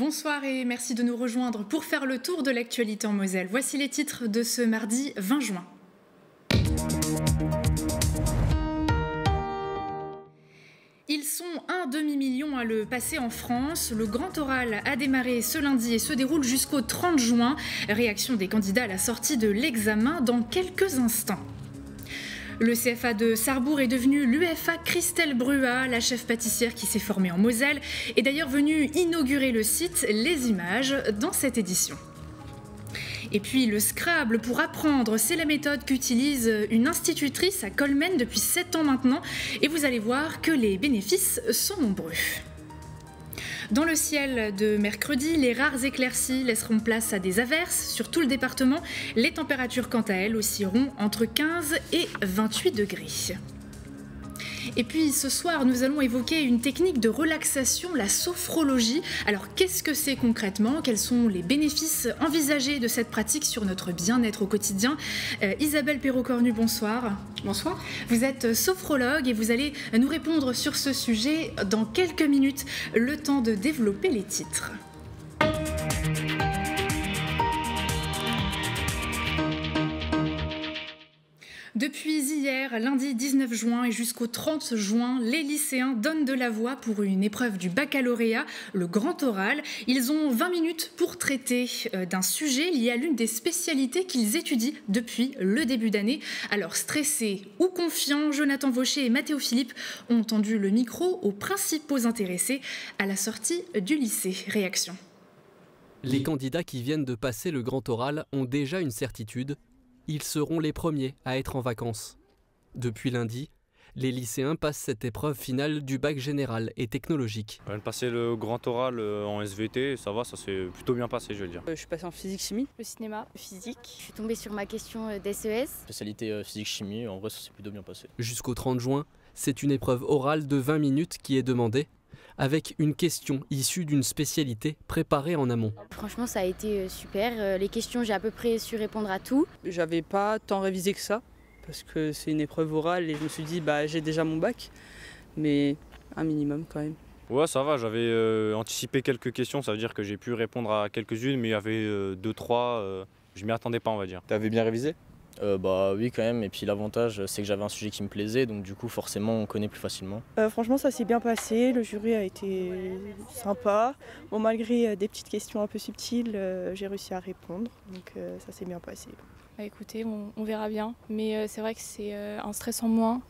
Bonsoir et merci de nous rejoindre pour faire le tour de l'actualité en Moselle. Voici les titres de ce mardi 20 juin. Ils sont un demi-million à le passer en France. Le grand oral a démarré ce lundi et se déroule jusqu'au 30 juin. Réaction des candidats à la sortie de l'examen dans quelques instants. Le CFA de Sarrebourg est devenu l'UFA Christelle Bruat, la chef pâtissière qui s'est formée en Moselle, est d'ailleurs venue inaugurer le site Les Images dans cette édition. Et puis le Scrabble pour apprendre, c'est la méthode qu'utilise une institutrice à Colmen depuis 7 ans maintenant et vous allez voir que les bénéfices sont nombreux. Dans le ciel de mercredi, les rares éclaircies laisseront place à des averses sur tout le département. Les températures quant à elles oscilleront entre 15 et 28 degrés. Et puis ce soir, nous allons évoquer une technique de relaxation, la sophrologie. Alors qu'est-ce que c'est concrètement? Quels sont les bénéfices envisagés de cette pratique sur notre bien-être au quotidien? Isabelle Perrault-Cornu, bonsoir. Bonsoir. Vous êtes sophrologue et vous allez nous répondre sur ce sujet dans quelques minutes, le temps de développer les titres. Depuis hier, lundi 19 juin et jusqu'au 30 juin, les lycéens donnent de la voix pour une épreuve du baccalauréat, le grand oral. Ils ont 20 minutes pour traiter d'un sujet lié à l'une des spécialités qu'ils étudient depuis le début d'année. Alors stressés ou confiants, Jonathan Vaucher et Mathéo Philippe ont tendu le micro aux principaux intéressés à la sortie du lycée. Réaction. Les candidats qui viennent de passer le grand oral ont déjà une certitude. Ils seront les premiers à être en vacances. Depuis lundi, les lycéens passent cette épreuve finale du bac général et technologique. Je viens de passer le grand oral en SVT, ça va, ça s'est plutôt bien passé, je veux dire. Je suis passé en physique-chimie. Le cinéma, physique. Je suis tombée sur ma question d'SES. Spécialité physique-chimie, en vrai ça s'est plutôt bien passé. Jusqu'au 30 juin, c'est une épreuve orale de 20 minutes qui est demandée, avec une question issue d'une spécialité préparée en amont. Franchement, ça a été super. Les questions, j'ai à peu près su répondre à tout. J'avais pas tant révisé que ça, parce que c'est une épreuve orale et je me suis dit, j'ai déjà mon bac, mais un minimum quand même. Ouais, ça va, j'avais anticipé quelques questions, ça veut dire que j'ai pu répondre à quelques-unes, mais il y avait 2-3, je m'y attendais pas, on va dire. T'avais bien révisé ? Oui quand même, et puis l'avantage c'est que j'avais un sujet qui me plaisait, donc du coup forcément on connaît plus facilement. Franchement ça s'est bien passé, le jury a été sympa. Bon, malgré des petites questions un peu subtiles, j'ai réussi à répondre, donc ça s'est bien passé. Écoutez, on verra bien, mais c'est vrai que c'est un stress en moins.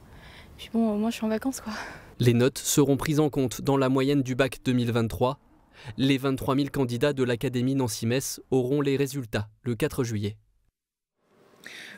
Puis bon, moi je suis en vacances quoi. Les notes seront prises en compte dans la moyenne du bac 2023. Les 23 000 candidats de l'Académie Nancy-Metz auront les résultats le 4 juillet.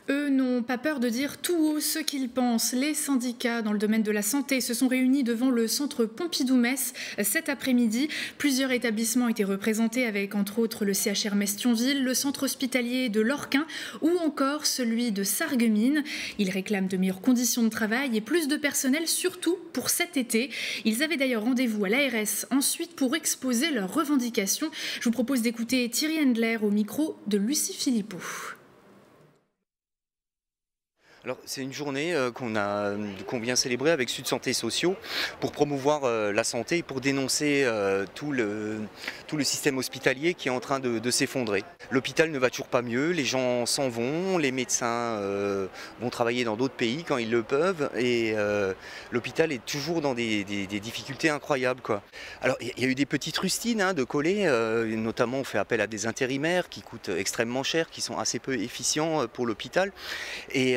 Eux n'ont pas peur de dire tout haut ce qu'ils pensent. Les syndicats dans le domaine de la santé se sont réunis devant le centre Pompidou-Metz cet après-midi. Plusieurs établissements étaient représentés avec entre autres le CHR Metz-Thionville, le centre hospitalier de Lorquin ou encore celui de Sarreguemines. Ils réclament de meilleures conditions de travail et plus de personnel, surtout pour cet été. Ils avaient d'ailleurs rendez-vous à l'ARS ensuite pour exposer leurs revendications. Je vous propose d'écouter Thierry Hendler au micro de Lucie Philippot. Alors, c'est une journée qu'on vient célébrer avec Sud Santé Sociaux pour promouvoir la santé et pour dénoncer tout le système hospitalier qui est en train de s'effondrer. L'hôpital ne va toujours pas mieux, les gens s'en vont, les médecins vont travailler dans d'autres pays quand ils le peuvent et l'hôpital est toujours dans des difficultés incroyables, quoi. Alors, il y a eu des petites rustines de coller, notamment on fait appel à des intérimaires qui coûtent extrêmement cher, qui sont assez peu efficients pour l'hôpital et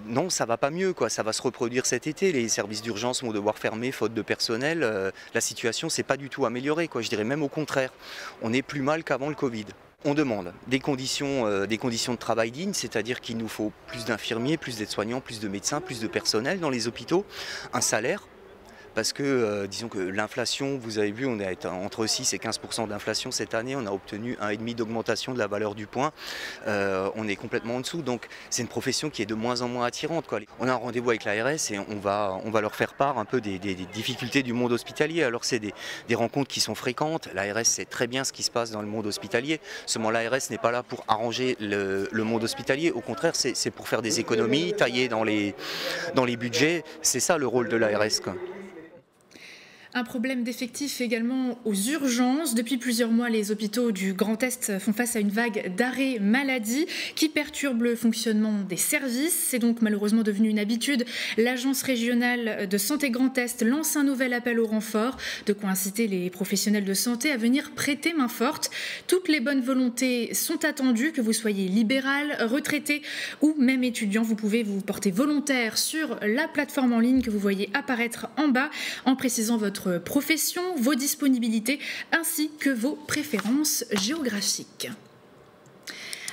non, ça va pas mieux, quoi. Ça va se reproduire cet été. Les services d'urgence vont devoir fermer faute de personnel. La situation s'est pas du tout améliorée, quoi. Je dirais même au contraire. On est plus mal qu'avant le Covid. On demande des conditions de travail dignes, c'est-à-dire qu'il nous faut plus d'infirmiers, plus d'aides-soignants, plus de médecins, plus de personnel dans les hôpitaux, un salaire. Parce que, disons que l'inflation, vous avez vu, on est entre 6 et 15% d'inflation cette année, on a obtenu 1,5 d'augmentation de la valeur du point, on est complètement en dessous, donc c'est une profession qui est de moins en moins attirante, quoi. On a un rendez-vous avec l'ARS et on va leur faire part un peu des difficultés du monde hospitalier. Alors c'est des rencontres qui sont fréquentes, l'ARS sait très bien ce qui se passe dans le monde hospitalier, seulement l'ARS n'est pas là pour arranger le monde hospitalier, au contraire c'est pour faire des économies, tailler dans les budgets, c'est ça le rôle de l'ARS, quoi. Un problème d'effectifs également aux urgences. Depuis plusieurs mois, les hôpitaux du Grand Est font face à une vague d'arrêts maladie qui perturbe le fonctionnement des services. C'est donc malheureusement devenu une habitude. L'Agence régionale de santé Grand Est lance un nouvel appel au renfort, de quoi inciter les professionnels de santé à venir prêter main forte. Toutes les bonnes volontés sont attendues, que vous soyez libéral, retraité ou même étudiant. Vous pouvez vous porter volontaire sur la plateforme en ligne que vous voyez apparaître en bas en précisant votre profession, vos disponibilités ainsi que vos préférences géographiques.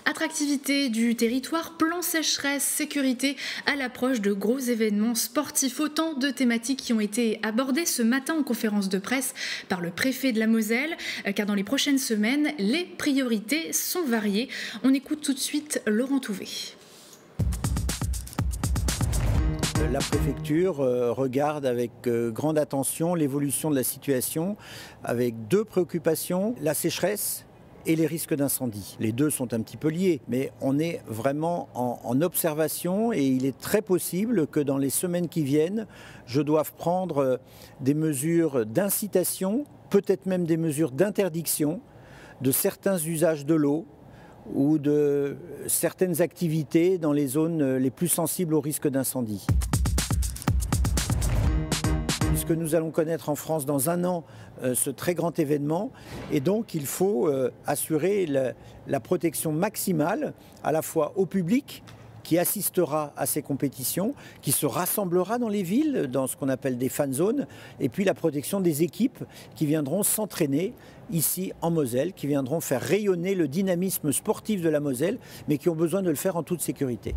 Attractivité du territoire, plan sécheresse, sécurité à l'approche de gros événements sportifs. Autant de thématiques qui ont été abordées ce matin en conférence de presse par le préfet de la Moselle, car dans les prochaines semaines, les priorités sont variées. On écoute tout de suite Laurent Touvet. La préfecture regarde avec grande attention l'évolution de la situation avec deux préoccupations, la sécheresse et les risques d'incendie. Les deux sont un petit peu liés, mais on est vraiment en observation et il est très possible que dans les semaines qui viennent, je doive prendre des mesures d'incitation, peut-être même des mesures d'interdiction de certains usages de l'eau ou de certaines activités dans les zones les plus sensibles au risque d'incendie. Puisque nous allons connaître en France dans un an ce très grand événement, et donc il faut assurer la protection maximale à la fois au public qui assistera à ces compétitions, qui se rassemblera dans les villes, dans ce qu'on appelle des fan zones, et puis la protection des équipes qui viendront s'entraîner ici en Moselle, qui viendront faire rayonner le dynamisme sportif de la Moselle, mais qui ont besoin de le faire en toute sécurité.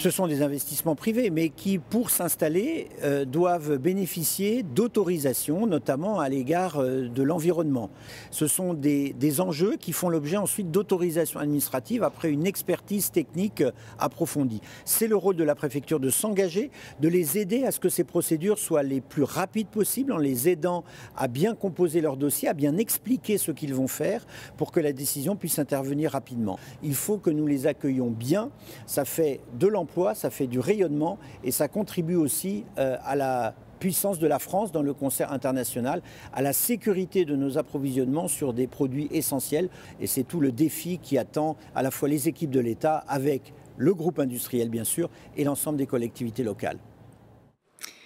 Ce sont des investissements privés, mais qui, pour s'installer, doivent bénéficier d'autorisations, notamment à l'égard de l'environnement. Ce sont des enjeux qui font l'objet ensuite d'autorisations administratives après une expertise technique approfondie. C'est le rôle de la préfecture de s'engager, de les aider à ce que ces procédures soient les plus rapides possibles, en les aidant à bien composer leur dossier, à bien expliquer ce qu'ils vont faire pour que la décision puisse intervenir rapidement. Il faut que nous les accueillions bien, ça fait de l'emploi, ça fait du rayonnement et ça contribue aussi à la puissance de la France dans le concert international, à la sécurité de nos approvisionnements sur des produits essentiels. Et c'est tout le défi qui attend à la fois les équipes de l'État avec le groupe industriel bien sûr et l'ensemble des collectivités locales.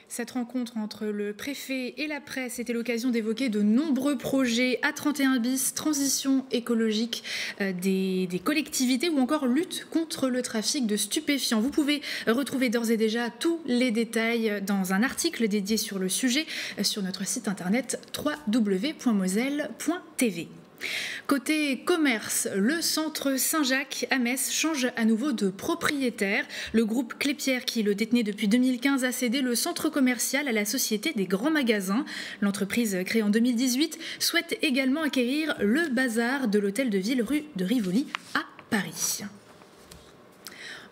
Cette rencontre entre le préfet et la presse était l'occasion d'évoquer de nombreux projets A31 bis, transition écologique des collectivités ou encore lutte contre le trafic de stupéfiants. Vous pouvez retrouver d'ores et déjà tous les détails dans un article dédié sur le sujet sur notre site internet www.moselle.tv. Côté commerce, le centre Saint-Jacques à Metz change à nouveau de propriétaire. Le groupe Clépierre, qui le détenait depuis 2015, a cédé le centre commercial à la Société des grands magasins. L'entreprise, créée en 2018, souhaite également acquérir le bazar de l'hôtel de ville rue de Rivoli à Paris.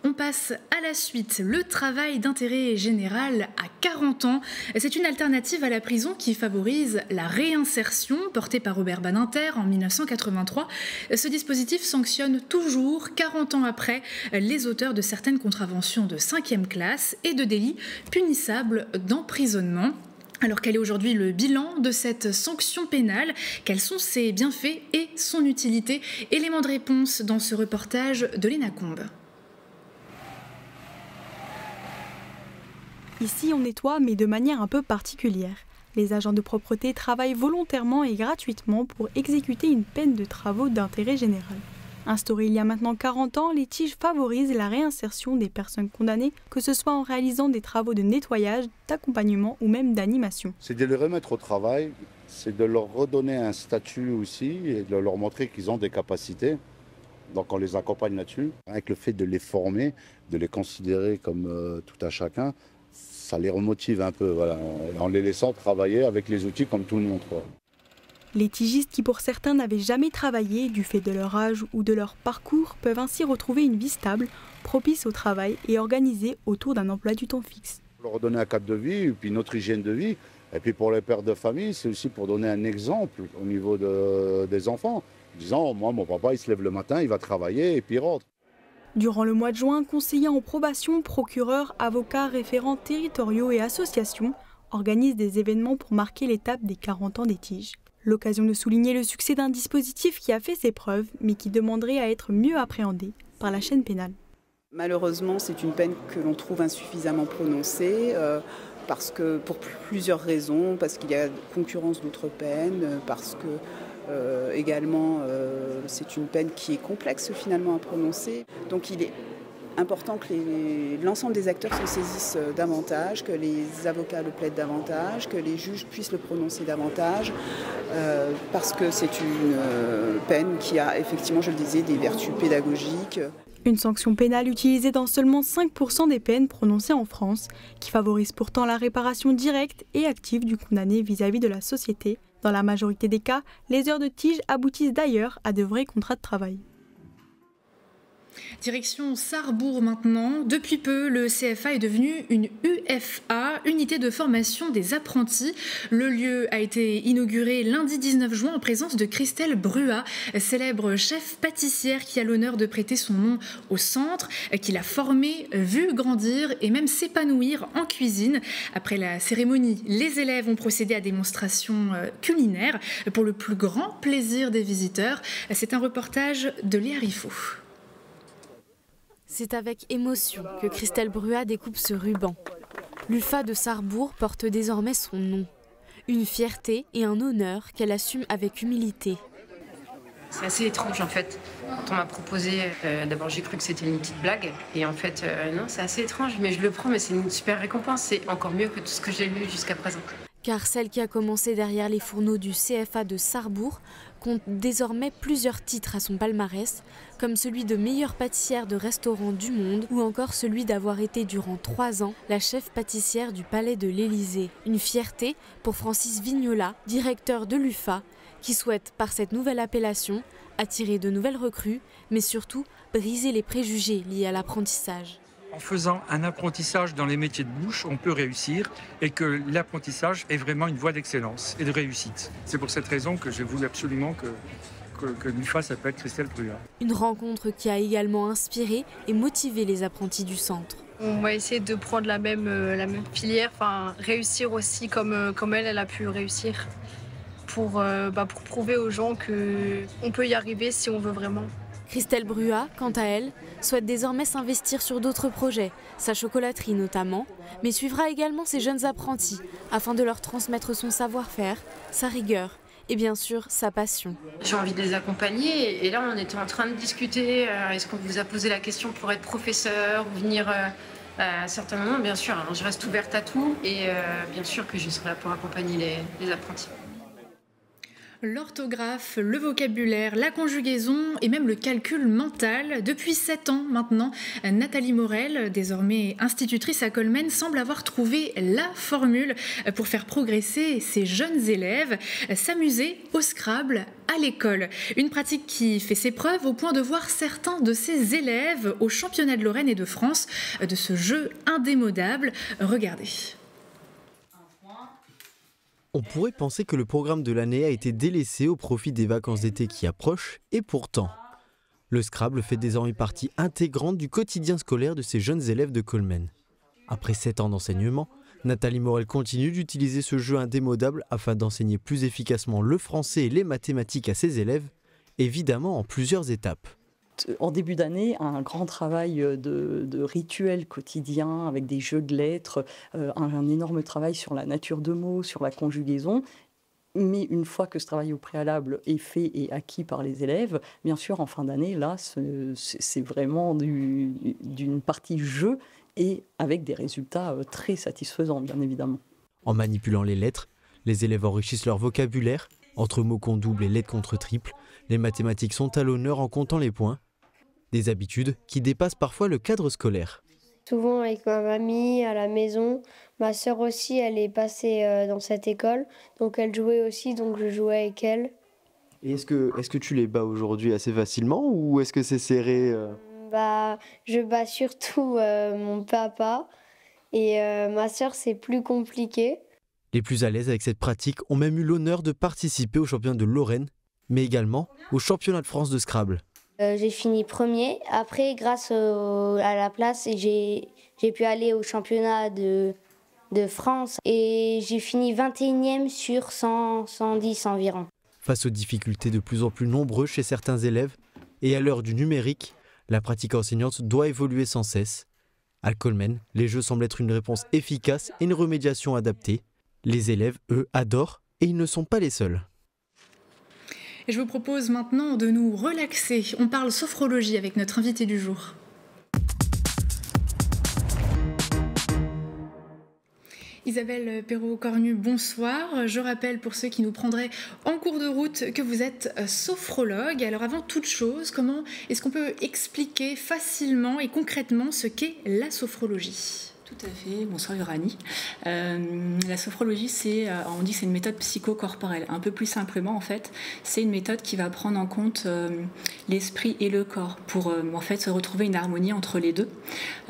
On passe à la suite. Le travail d'intérêt général à 40 ans. C'est une alternative à la prison qui favorise la réinsertion, portée par Robert Badinter en 1983. Ce dispositif sanctionne toujours, 40 ans après, les auteurs de certaines contraventions de 5e classe et de délits punissables d'emprisonnement. Alors quel est aujourd'hui le bilan de cette sanction pénale? Quels sont ses bienfaits et son utilité? Élément de réponse dans ce reportage de Léna Combe. Ici, on nettoie, mais de manière un peu particulière. Les agents de propreté travaillent volontairement et gratuitement pour exécuter une peine de travaux d'intérêt général. Instaurée il y a maintenant 40 ans, les TIG favorisent la réinsertion des personnes condamnées, que ce soit en réalisant des travaux de nettoyage, d'accompagnement ou même d'animation. C'est de les remettre au travail, c'est de leur redonner un statut aussi et de leur montrer qu'ils ont des capacités. Donc on les accompagne là-dessus. Avec le fait de les former, de les considérer comme tout à chacun, ça les remotive un peu, voilà, en les laissant travailler avec les outils comme tout le monde, quoi. Les tigistes qui pour certains n'avaient jamais travaillé du fait de leur âge ou de leur parcours peuvent ainsi retrouver une vie stable, propice au travail et organisée autour d'un emploi du temps fixe. Leur donner un cadre de vie et puis notre hygiène de vie. Et puis pour les pères de famille, c'est aussi pour donner un exemple au niveau des enfants. Disant, moi mon papa il se lève le matin, il va travailler et puis il rentre. Durant le mois de juin, conseillers en probation, procureurs, avocats, référents territoriaux et associations organisent des événements pour marquer l'étape des 40 ans des tiges. L'occasion de souligner le succès d'un dispositif qui a fait ses preuves, mais qui demanderait à être mieux appréhendé par la chaîne pénale. Malheureusement, c'est une peine que l'on trouve insuffisamment prononcée, parce que, pour plusieurs raisons, parce qu'il y a concurrence d'autres peines, parce que également c'est une peine qui est complexe finalement à prononcer. Donc il est important que l'ensemble des acteurs se saisissent davantage, que les avocats le plaident davantage, que les juges puissent le prononcer davantage, parce que c'est une peine qui a effectivement, je le disais, des vertus pédagogiques. Une sanction pénale utilisée dans seulement 5% des peines prononcées en France, qui favorise pourtant la réparation directe et active du condamné vis-à-vis de la société. Dans la majorité des cas, les heures de tige aboutissent d'ailleurs à de vrais contrats de travail. Direction Sarrebourg maintenant. Depuis peu, le CFA est devenu une UFA, unité de formation des apprentis. Le lieu a été inauguré lundi 19 juin en présence de Christelle Bruat, célèbre chef pâtissière qui a l'honneur de prêter son nom au centre, qui l'a formée, vue grandir et même s'épanouir en cuisine. Après la cérémonie, les élèves ont procédé à des démonstrations culinaires pour le plus grand plaisir des visiteurs. C'est un reportage de Léa Riffaut. C'est avec émotion que Christelle Bruat découpe ce ruban. L'UFA de Sarrebourg porte désormais son nom. Une fierté et un honneur qu'elle assume avec humilité. C'est assez étrange en fait. Quand on m'a proposé, d'abord j'ai cru que c'était une petite blague. Et en fait, non, c'est assez étrange, mais je le prends, mais c'est une super récompense. C'est encore mieux que tout ce que j'ai lu jusqu'à présent. Car celle qui a commencé derrière les fourneaux du CFA de Sarrebourg compte désormais plusieurs titres à son palmarès, comme celui de meilleure pâtissière de restaurant du monde ou encore celui d'avoir été durant 3 ans la chef pâtissière du Palais de l'Élysée. Une fierté pour Francis Vignola, directeur de l'UFA, qui souhaite par cette nouvelle appellation attirer de nouvelles recrues, mais surtout briser les préjugés liés à l'apprentissage. En faisant un apprentissage dans les métiers de bouche, on peut réussir et que l'apprentissage est vraiment une voie d'excellence et de réussite. C'est pour cette raison que je voulais absolument que l'UFA s'appelle Christelle Bruat. Une rencontre qui a également inspiré et motivé les apprentis du centre. On va essayer de prendre la même filière, enfin réussir aussi comme elle a pu réussir pour prouver aux gens qu'on peut y arriver si on veut vraiment. Christelle Bruat, quant à elle, souhaite désormais s'investir sur d'autres projets, sa chocolaterie notamment, mais suivra également ses jeunes apprentis afin de leur transmettre son savoir-faire, sa rigueur et bien sûr sa passion. J'ai envie de les accompagner et là on était en train de discuter, est-ce qu'on vous a posé la question pour être professeur ou venir à un certain moment, bien sûr, hein, je reste ouverte à tout et bien sûr que je serai là pour accompagner les apprentis. L'orthographe, le vocabulaire, la conjugaison et même le calcul mental. Depuis 7 ans maintenant, Nathalie Morel, désormais institutrice à Colmen, semble avoir trouvé la formule pour faire progresser ses jeunes élèves, s'amuser au Scrabble à l'école. Une pratique qui fait ses preuves au point de voir certains de ses élèves au championnat de Lorraine et de France de ce jeu indémodable. Regardez. On pourrait penser que le programme de l'année a été délaissé au profit des vacances d'été qui approchent, et pourtant, le Scrabble fait désormais partie intégrante du quotidien scolaire de ces jeunes élèves de Colmen. Après 7 ans d'enseignement, Nathalie Morel continue d'utiliser ce jeu indémodable afin d'enseigner plus efficacement le français et les mathématiques à ses élèves, évidemment en plusieurs étapes. En début d'année, un grand travail de rituel quotidien avec des jeux de lettres, un énorme travail sur la nature de mots, sur la conjugaison. Mais une fois que ce travail au préalable est fait et acquis par les élèves, bien sûr, en fin d'année, là, c'est vraiment d'une partie jeu et avec des résultats très satisfaisants, bien évidemment. En manipulant les lettres, les élèves enrichissent leur vocabulaire. Entre mots qu'on double et lettres contre triple, les mathématiques sont à l'honneur en comptant les points. Des habitudes qui dépassent parfois le cadre scolaire. Souvent avec ma mamie à la maison, ma sœur aussi, elle est passée dans cette école, donc elle jouait aussi, donc je jouais avec elle. Et est-ce que tu les bats aujourd'hui assez facilement ou est-ce que c'est serré Je bats surtout mon papa et ma sœur, c'est plus compliqué. Les plus à l'aise avec cette pratique ont même eu l'honneur de participer au championnat de Lorraine, mais également au championnat de France de Scrabble. J'ai fini premier. Après, grâce à la place, j'ai pu aller au championnat de France et j'ai fini 21e sur 110 environ. Face aux difficultés de plus en plus nombreuses chez certains élèves et à l'heure du numérique, la pratique enseignante doit évoluer sans cesse. À Colmen, les jeux semblent être une réponse efficace et une remédiation adaptée. Les élèves, eux, adorent et ils ne sont pas les seuls. Et je vous propose maintenant de nous relaxer. On parle sophrologie avec notre invité du jour. Isabelle Perrault-Cornu, bonsoir. Je rappelle pour ceux qui nous prendraient en cours de route que vous êtes sophrologue. Alors avant toute chose, comment est-ce qu'on peut expliquer facilement et concrètement ce qu'est la sophrologie ? Tout à fait, bonsoir Uranie. La sophrologie, on dit que c'est une méthode psychocorporelle. Un peu plus simplement, en fait, c'est une méthode qui va prendre en compte l'esprit et le corps pour en fait, se retrouver une harmonie entre les deux.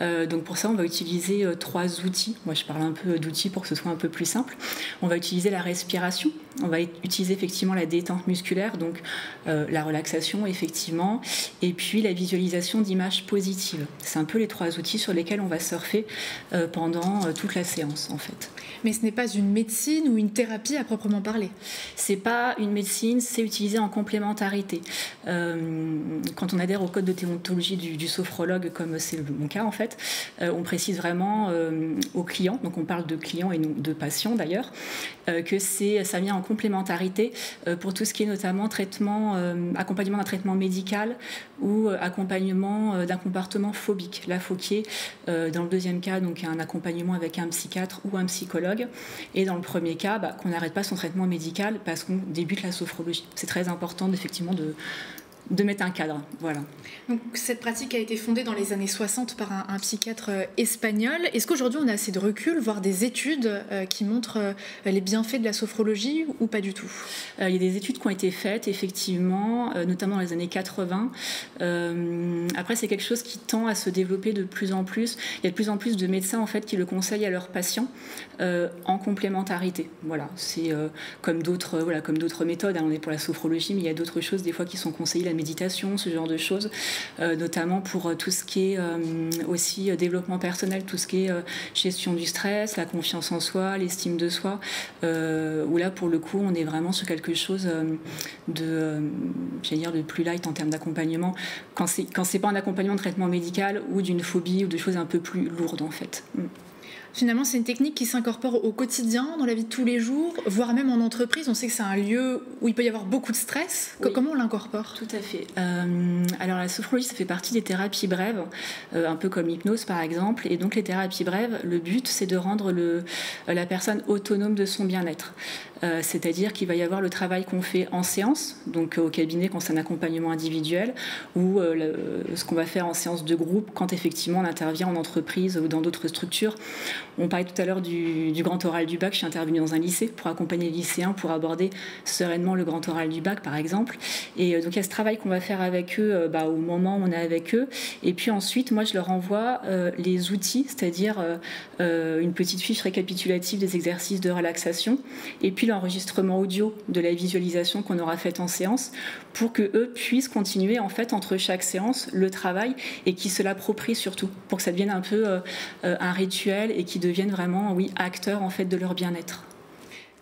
Donc pour ça, on va utiliser 3 outils. Moi, je parle un peu d'outils pour que ce soit un peu plus simple. On va utiliser la respiration. On va utiliser effectivement la détente musculaire, donc la relaxation, effectivement, et puis la visualisation d'images positives. C'est un peu les 3 outils sur lesquels on va surfer pendant toute la séance en fait. Mais ce n'est pas une médecine ou une thérapie à proprement parler. C'est pas une médecine, c'est utilisé en complémentarité. Quand on adhère au code de déontologie du sophrologue, comme c'est mon cas en fait, on précise vraiment aux clients, donc on parle de clients et non de patients d'ailleurs, que ça vient en complémentarité pour tout ce qui est notamment accompagnement d'un traitement médical ou accompagnement d'un comportement phobique. La phobie, dans le deuxième cas, donc un accompagnement avec un psychiatre ou un psychologue, et dans le premier cas, qu'on n'arrête pas son traitement médical parce qu'on débute la sophrologie. C'est très important effectivement de mettre un cadre. Voilà. Donc, cette pratique a été fondée dans les années 60 par un psychiatre espagnol. Est-ce qu'aujourd'hui on a assez de recul, voire des études qui montrent les bienfaits de la sophrologie ou pas du tout ? Il y a des études qui ont été faites, effectivement, notamment dans les années 80. Après, c'est quelque chose qui tend à se développer de plus en plus. Il y a de plus en plus de médecins en fait, qui le conseillent à leurs patients en complémentarité. Voilà. C'est comme d'autres méthodes. On est pour la sophrologie, mais il y a d'autres choses des fois qui sont conseillées, la méditation, ce genre de choses, notamment pour tout ce qui est aussi développement personnel, tout ce qui est gestion du stress, la confiance en soi, l'estime de soi, où là pour le coup on est vraiment sur quelque chose de plus light en termes d'accompagnement, quand c'est pas un accompagnement de traitement médical ou d'une phobie ou de choses un peu plus lourdes en fait. Finalement, c'est une technique qui s'incorpore au quotidien, dans la vie de tous les jours, voire même en entreprise. On sait que c'est un lieu où il peut y avoir beaucoup de stress. Oui. Comment on l'incorpore ? Tout à fait. Alors la sophrologie, ça fait partie des thérapies brèves, un peu comme l'hypnose par exemple. Et donc les thérapies brèves, le but, c'est de rendre la personne autonome de son bien-être. C'est-à-dire qu'il va y avoir le travail qu'on fait en séance, donc au cabinet quand c'est un accompagnement individuel, ou ce qu'on va faire en séance de groupe quand effectivement on intervient en entreprise ou dans d'autres structures. On parlait tout à l'heure du grand oral du bac. Je suis intervenue dans un lycée pour accompagner les lycéens pour aborder sereinement le grand oral du bac, par exemple. Et donc, il y a ce travail qu'on va faire avec eux au moment où on est avec eux. Et puis ensuite, moi, je leur envoie les outils, c'est-à-dire une petite fiche récapitulative des exercices de relaxation et puis l'enregistrement audio de la visualisation qu'on aura faite en séance pour qu'eux puissent continuer, en fait, entre chaque séance, le travail et qu'ils se l'approprient surtout, pour que ça devienne un peu un rituel et qui deviennent vraiment, acteurs en fait de leur bien-être.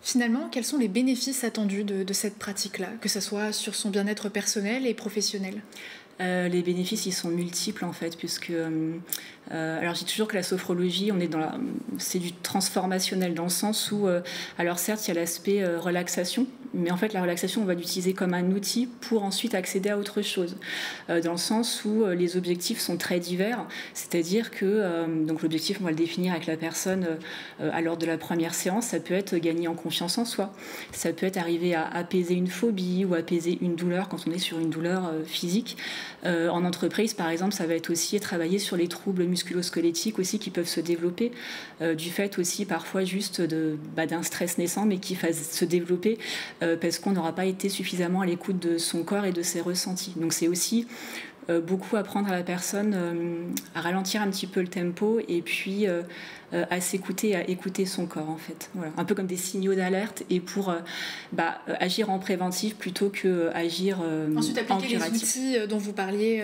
Finalement, quels sont les bénéfices attendus de cette pratique-là, que ce soit sur son bien-être personnel et professionnel ? Les bénéfices, ils sont multiples en fait, puisque alors je dis toujours que la sophrologie, c'est du transformationnel dans le sens où, alors certes, il y a l'aspect relaxation, mais en fait la relaxation, on va l'utiliser comme un outil pour ensuite accéder à autre chose, dans le sens où les objectifs sont très divers, c'est-à-dire que donc l'objectif, on va le définir avec la personne lors de la première séance, ça peut être gagner en confiance en soi, ça peut être arriver à apaiser une phobie ou apaiser une douleur quand on est sur une douleur physique. En entreprise, par exemple, ça va être aussi travailler sur les troubles musculo-squelettiques aussi qui peuvent se développer, du fait aussi parfois juste d'un stress naissant, mais qui va se développer parce qu'on n'aura pas été suffisamment à l'écoute de son corps et de ses ressentis. Donc c'est aussi beaucoup apprendre à la personne à ralentir un petit peu le tempo et puis à s'écouter, à écouter son corps en fait. Voilà. Un peu comme des signaux d'alerte et pour agir en préventif plutôt que agir ensuite appliquer les outils dont vous parliez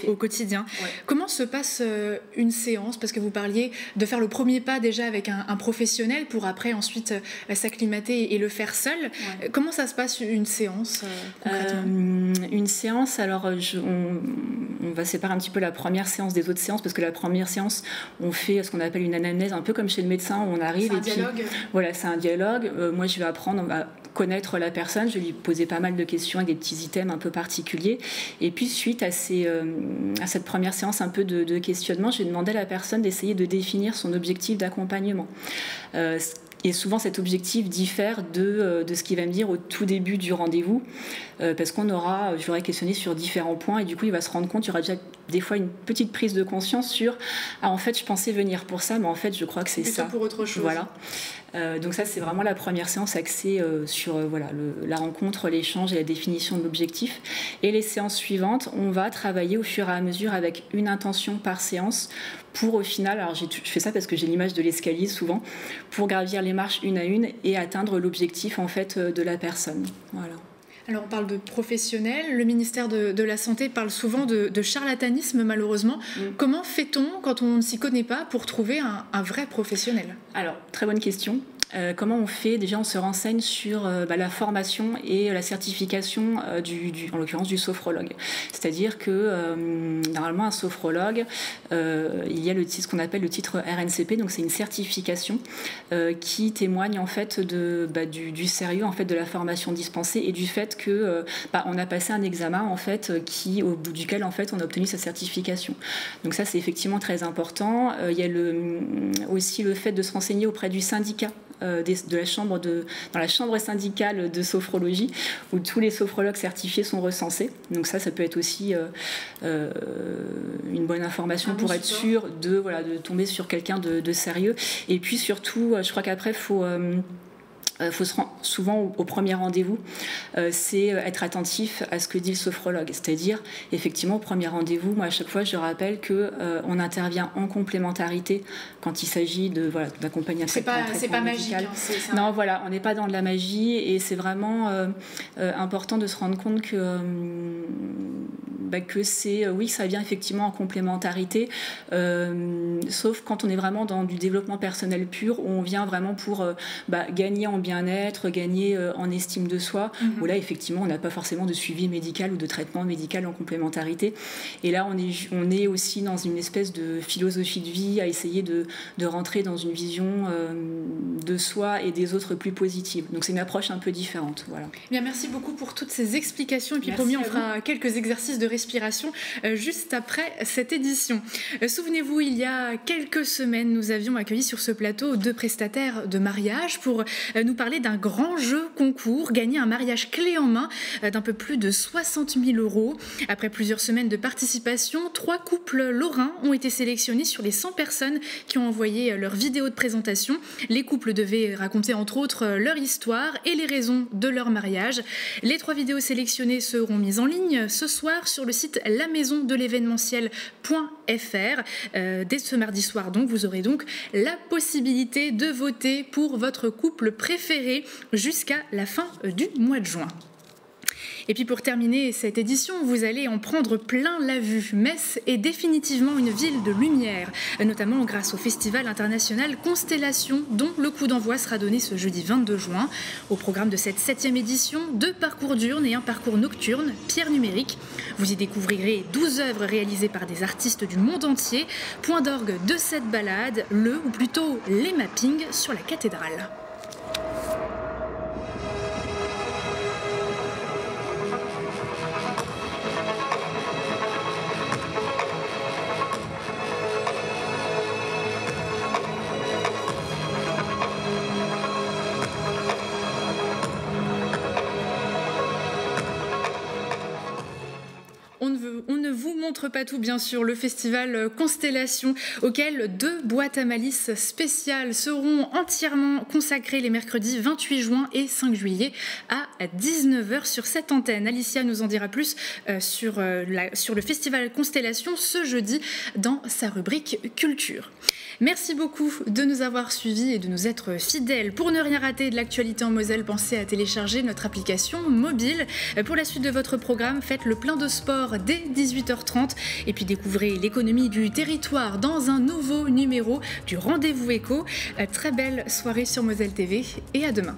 au quotidien. Ouais. Comment se passe une séance? Parce que vous parliez de faire le premier pas déjà avec un professionnel pour après ensuite s'acclimater et le faire seul. Ouais. Comment ça se passe une séance concrètement? Une séance, alors on va séparer un petit peu la première séance des autres séances parce que la première séance, on fait ce qu'on appelle une anamnèse, un peu comme chez le médecin où on arrive. C'est un dialogue. Puis, voilà, c'est un dialogue. Moi, je vais apprendre à connaître la personne. Je vais lui poser pas mal de questions avec des petits items un peu particuliers. Et puis, suite à cette première séance un peu de questionnement, je vais demander à la personne d'essayer de définir son objectif d'accompagnement. Et souvent, cet objectif diffère de ce qu'il va me dire au tout début du rendez-vous, parce je l'aurai questionné sur différents points, et du coup, il va se rendre compte, il y aura déjà des fois une petite prise de conscience sur « Ah, en fait, je pensais venir pour ça, mais en fait, je crois que c'est ça. » Plutôt pour autre chose. Voilà. Donc ça, c'est vraiment la première séance axée sur la rencontre, l'échange et la définition de l'objectif. Et les séances suivantes, on va travailler au fur et à mesure avec une intention par séance pour au final, alors je fais ça parce que j'ai l'image de l'escalier souvent, pour gravir les marches une à une et atteindre l'objectif en fait de la personne. Voilà. Alors on parle de professionnels, le ministère de la Santé parle souvent de charlatanisme malheureusement. Comment fait-on quand on ne s'y connaît pas pour trouver un vrai professionnel? Alors, très bonne question. Comment on fait? Déjà, on se renseigne sur la formation et la certification en l'occurrence du sophrologue. C'est-à-dire que normalement, un sophrologue, il y a ce qu'on appelle le titre RNCP, donc c'est une certification qui témoigne en fait du sérieux en fait de la formation dispensée et du fait que on a passé un examen en fait au bout duquel en fait on a obtenu sa certification. Donc ça, c'est effectivement très important. Il y a aussi le fait de se renseigner auprès du syndicat. Dans la chambre syndicale de sophrologie où tous les sophrologues certifiés sont recensés. Donc ça peut être aussi une bonne information pour être sûr de tomber sur quelqu'un de sérieux. Et puis surtout, je crois qu'après, faut se rendre souvent au premier rendez-vous, c'est être attentif à ce que dit le sophrologue. C'est-à-dire, effectivement, au premier rendez-vous, moi, à chaque fois, je rappelle qu'on intervient en complémentarité quand il s'agit d'accompagner un traitement c'est pas magique. Non, voilà, on n'est pas dans de la magie et c'est vraiment important de se rendre compte que ça vient effectivement en complémentarité, sauf quand on est vraiment dans du développement personnel pur, où on vient vraiment pour gagner en bien-être, gagner en estime de soi, où là effectivement on n'a pas forcément de suivi médical ou de traitement médical en complémentarité. Et là on est aussi dans une espèce de philosophie de vie à essayer de rentrer dans une vision de soi et des autres plus positive. Donc c'est une approche un peu différente. Voilà. Bien, merci beaucoup pour toutes ces explications et puis promis on fera quelques exercices de respiration juste après cette édition. Souvenez-vous, il y a quelques semaines, nous avions accueilli sur ce plateau 2 prestataires de mariage pour nous parler d'un grand jeu concours, gagner un mariage clé en main d'un peu plus de 60 000 €. Après plusieurs semaines de participation, 3 couples lorrains ont été sélectionnés sur les 100 personnes qui ont envoyé leur vidéo de présentation. Les couples devaient raconter entre autres leur histoire et les raisons de leur mariage. Les 3 vidéos sélectionnées seront mises en ligne ce soir sur le site lamaisondelévénementiel.fr. Dès ce mardi soir, donc, vous aurez donc la possibilité de voter pour votre couple préféré jusqu'à la fin du mois de juin. Et puis pour terminer cette édition, vous allez en prendre plein la vue. Metz est définitivement une ville de lumière, notamment grâce au Festival international Constellation, dont le coup d'envoi sera donné ce jeudi 22 juin. Au programme de cette 7e édition, 2 parcours diurnes et un parcours nocturne, pierre numérique. Vous y découvrirez 12 œuvres réalisées par des artistes du monde entier. Point d'orgue de cette balade, ou plutôt les mappings sur la cathédrale. On ne vous vous montre pas tout, bien sûr, le festival Constellation, auquel 2 boîtes à malice spéciales seront entièrement consacrées les mercredis 28 juin et 5 juillet à 19h sur cette antenne. Alicia nous en dira plus sur le festival Constellation ce jeudi dans sa rubrique Culture. Merci beaucoup de nous avoir suivis et de nous être fidèles. Pour ne rien rater de l'actualité en Moselle, pensez à télécharger notre application mobile. Pour la suite de votre programme, faites le plein de sport dès 18h30 et puis découvrez l'économie du territoire dans un nouveau numéro du Rendez-vous Éco. Très belle soirée sur Moselle TV et à demain.